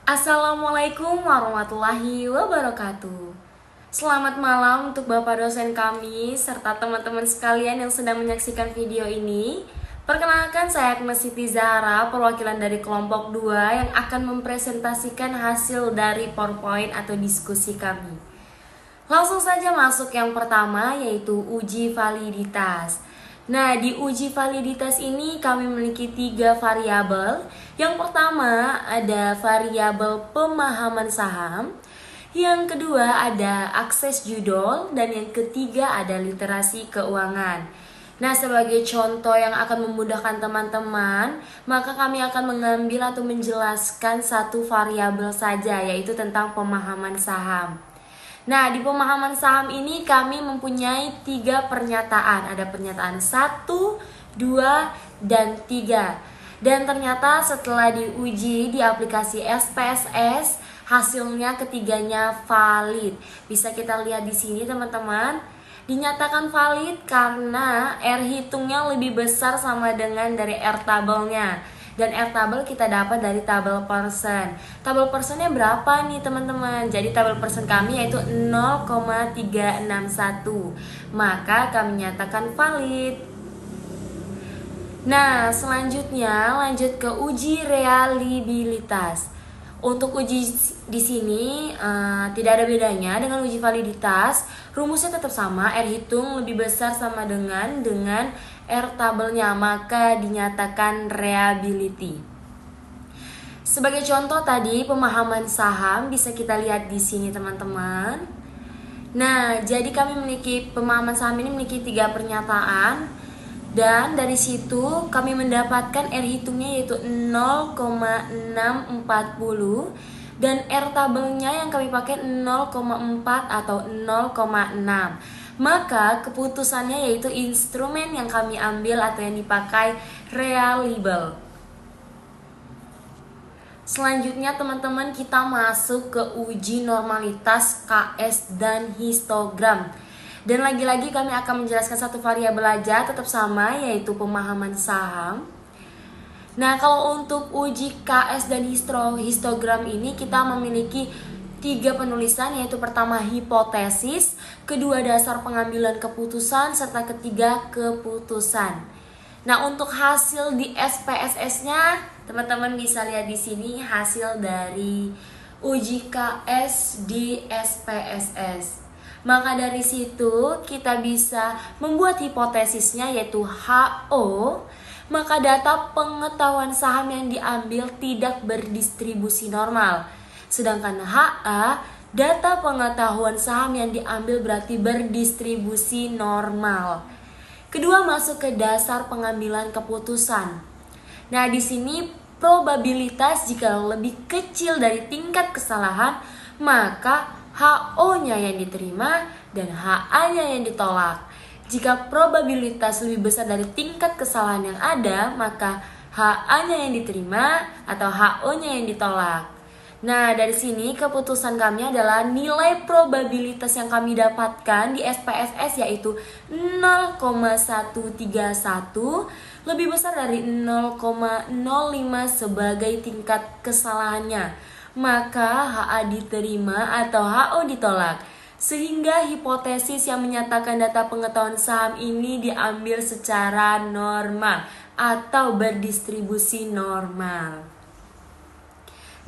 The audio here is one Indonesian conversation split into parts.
Assalamualaikum warahmatullahi wabarakatuh. Selamat malam untuk Bapak dosen kami serta teman-teman sekalian yang sedang menyaksikan video ini. Perkenalkan, saya Agnes Siti Zahra, perwakilan dari kelompok 2 yang akan mempresentasikan hasil dari PowerPoint atau diskusi kami. Langsung saja masuk yang pertama, yaitu uji validitas. Nah, di uji validitas ini kami memiliki 3 variabel. Yang pertama ada variabel pemahaman saham, yang kedua ada akses judul, dan yang ketiga ada literasi keuangan. Nah, sebagai contoh yang akan memudahkan teman-teman, maka kami akan mengambil atau menjelaskan satu variabel saja, yaitu tentang pemahaman saham. Nah, di pemahaman saham ini kami mempunyai 3 pernyataan. Ada pernyataan 1, 2, dan 3. Dan ternyata setelah diuji di aplikasi SPSS, hasilnya ketiganya valid. Bisa kita lihat di sini, teman-teman. Dinyatakan valid karena R hitungnya lebih besar sama dengan dari R tabelnya. Dan R tabel kita dapat dari tabel persen. Tabel persennya berapa nih, teman-teman? Jadi tabel persen kami yaitu 0,361. Maka kami nyatakan valid. Nah, selanjutnya lanjut ke uji reliabilitas. Untuk uji di sini tidak ada bedanya dengan uji validitas. Rumusnya tetap sama, R hitung lebih besar sama dengan R tabelnya, maka dinyatakan reliability. Sebagai contoh tadi pemahaman saham bisa kita lihat di sini, teman-teman. Nah, jadi kami memiliki pemahaman saham ini memiliki 3 pernyataan. Dan dari situ kami mendapatkan R hitungnya yaitu 0,640 dan R tabelnya yang kami pakai 0,4 atau 0,6. Maka keputusannya yaitu instrumen yang kami ambil atau yang dipakai reliable. Selanjutnya, teman-teman, kita masuk ke uji normalitas KS dan histogram. Dan lagi-lagi kami akan menjelaskan satu variabel aja, tetap sama, yaitu pemahaman saham. Nah, kalau untuk uji KS dan histogram ini kita memiliki 3 penulisan, yaitu pertama hipotesis, kedua dasar pengambilan keputusan, serta ketiga keputusan. Nah, untuk hasil di SPSS-nya, teman-teman bisa lihat di sini hasil dari uji KS di SPSS. Maka dari situ kita bisa membuat hipotesisnya yaitu HO. Maka data pengetahuan saham yang diambil tidak berdistribusi normal. Sedangkan HA, data pengetahuan saham yang diambil berarti berdistribusi normal. Kedua, masuk ke dasar pengambilan keputusan. Nah, di sini probabilitas jika lebih kecil dari tingkat kesalahan, maka HO-nya yang diterima dan HA-nya yang ditolak. Jika probabilitas lebih besar dari tingkat kesalahan yang ada, maka HA-nya yang diterima atau HO-nya yang ditolak. Nah, dari sini keputusan kami adalah nilai probabilitas yang kami dapatkan di SPSS yaitu 0,131 lebih besar dari 0,05 sebagai tingkat kesalahannya. Maka HA diterima atau HO ditolak. Sehingga hipotesis yang menyatakan data pengetahuan saham ini diambil secara normal atau berdistribusi normal.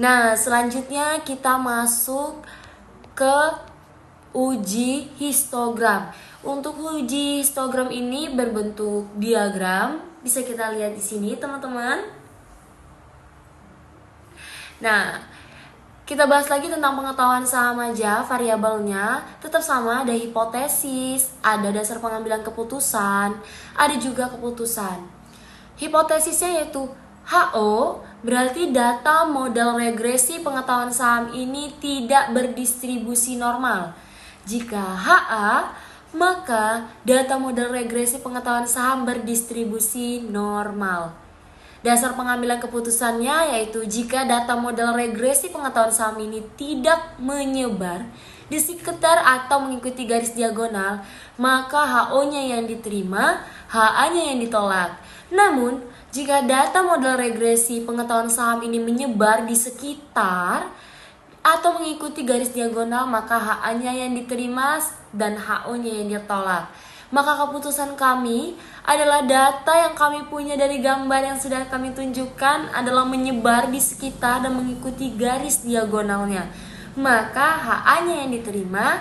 Nah, selanjutnya kita masuk ke uji histogram. Untuk uji histogram ini berbentuk diagram. Bisa kita lihat di sini, teman-teman. Nah, kita bahas lagi tentang pengetahuan saham aja, variabelnya tetap sama, ada hipotesis, ada dasar pengambilan keputusan, ada juga keputusan. Hipotesisnya yaitu HO, berarti data model regresi pengetahuan saham ini tidak berdistribusi normal. Jika HA, maka data model regresi pengetahuan saham berdistribusi normal. Dasar pengambilan keputusannya yaitu jika data model regresi pengetahuan saham ini tidak menyebar di sekitar atau mengikuti garis diagonal, maka HO-nya yang diterima, HA-nya yang ditolak. Namun, Jika data model regresi pengetahuan saham ini menyebar di sekitar atau mengikuti garis diagonal, maka HA-nya yang diterima dan HO-nya yang ditolak. Maka keputusan kami adalah data yang kami punya dari gambar yang sudah kami tunjukkan adalah menyebar di sekitar dan mengikuti garis diagonalnya. Maka HA-nya yang diterima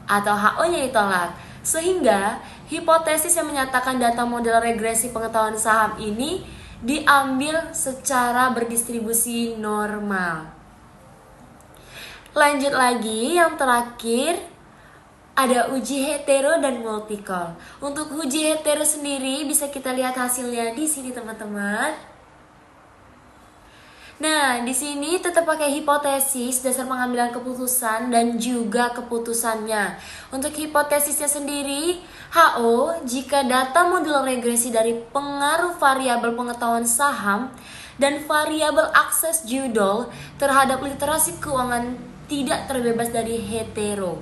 atau HO-nya ditolak. Sehingga hipotesis yang menyatakan data model regresi pengetahuan saham ini diambil secara berdistribusi normal. Lanjut lagi, yang terakhir ada uji hetero dan multikol. Untuk uji hetero sendiri bisa kita lihat hasilnya di sini teman-teman. Nah, di sini tetap pakai hipotesis, dasar pengambilan keputusan dan juga keputusannya. Untuk hipotesisnya sendiri, HO jika data model regresi dari pengaruh variabel pengetahuan saham dan variabel akses judul terhadap literasi keuangan tidak terbebas dari hetero.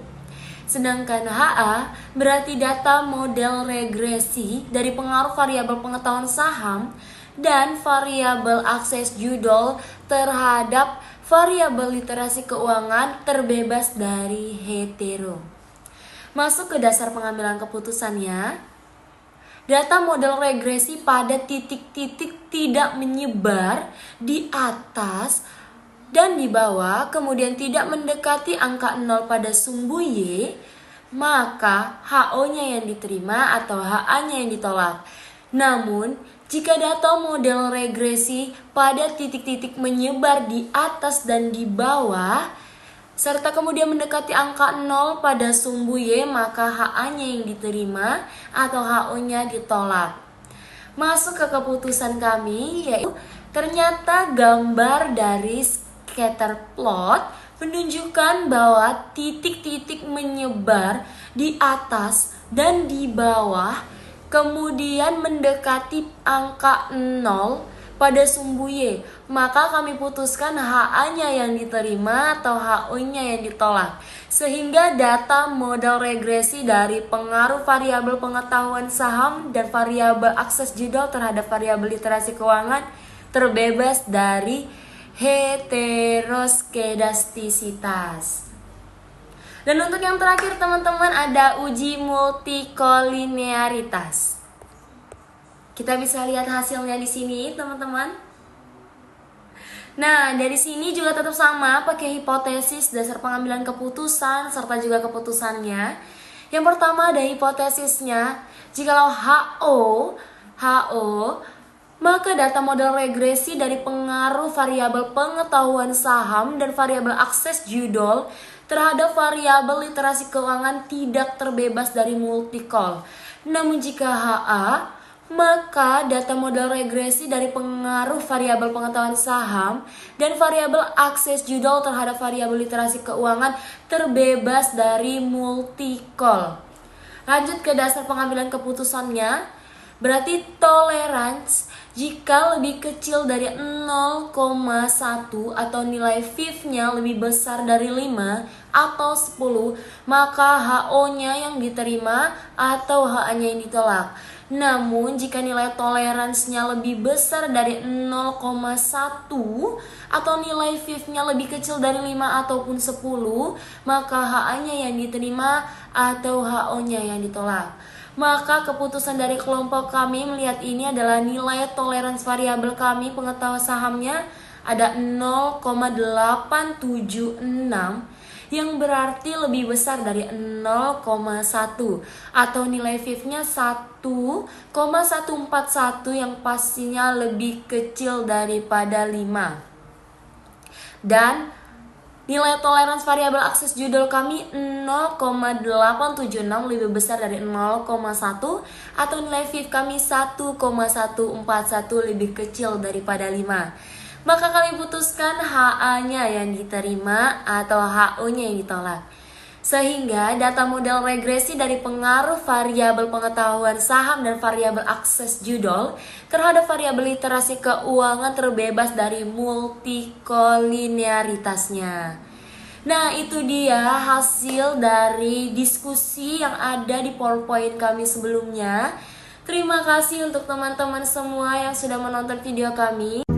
Sedangkan HA berarti data model regresi dari pengaruh variabel pengetahuan saham dan variabel akses judul terhadap variabel literasi keuangan terbebas dari hetero. Masuk ke dasar pengambilan keputusannya. Data model regresi pada titik-titik tidak menyebar di atas dan di bawah, kemudian tidak mendekati angka 0 pada sumbu Y, maka HO-nya yang diterima atau HA-nya yang ditolak. Namun, jika data model regresi pada titik-titik menyebar di atas dan di bawah, serta kemudian mendekati angka 0 pada sumbu Y, maka HA-nya yang diterima atau HO-nya ditolak. Masuk ke keputusan kami, yaitu ternyata gambar dari scatter plot menunjukkan bahwa titik-titik menyebar di atas dan di bawah, kemudian mendekati angka 0 pada sumbu Y, maka kami putuskan HA-nya yang diterima atau HO-nya yang ditolak. Sehingga data model regresi dari pengaruh variabel pengetahuan saham dan variabel akses judul terhadap variabel literasi keuangan terbebas dari heteroskedastisitas. Dan untuk yang terakhir teman-teman ada uji multikolinearitas. Kita bisa lihat hasilnya di sini teman-teman. Nah, dari sini juga tetap sama pakai hipotesis, dasar pengambilan keputusan serta juga keputusannya. Yang pertama ada hipotesisnya, jikalau HO maka data model regresi dari pengaruh variabel pengetahuan saham dan variabel akses judul terhadap variabel literasi keuangan tidak terbebas dari multikol. Namun jika HA, maka data model regresi dari pengaruh variabel pengetahuan saham dan variabel akses judul terhadap variabel literasi keuangan terbebas dari multikol. Lanjut ke dasar pengambilan keputusannya, berarti tolerance jika lebih kecil dari 0,1 atau nilai VIF-nya lebih besar dari 5 atau 10, maka HO-nya yang diterima atau HA-nya yang ditolak. Namun jika nilai toleransinya lebih besar dari 0,1 atau nilai VIF-nya lebih kecil dari 5 ataupun 10, maka HA-nya yang diterima atau HO-nya yang ditolak. Maka keputusan dari kelompok kami melihat ini adalah nilai toleransi variabel kami pengetahuan sahamnya ada 0,876 yang berarti lebih besar dari 0,1 atau nilai VIF-nya 1,141 yang pastinya lebih kecil daripada 5. Dan nilai toleransi variabel akses judul kami 0,876 lebih besar dari 0,1 atau nilai VIF kami 1,141 lebih kecil daripada 5. Maka kami putuskan HA-nya yang diterima atau HO-nya yang ditolak. Sehingga data model regresi dari pengaruh variabel pengetahuan saham dan variabel akses judul terhadap variabel literasi keuangan terbebas dari multikolinearitasnya. Nah, itu dia hasil dari diskusi yang ada di PowerPoint kami sebelumnya. Terima kasih untuk teman-teman semua yang sudah menonton video kami.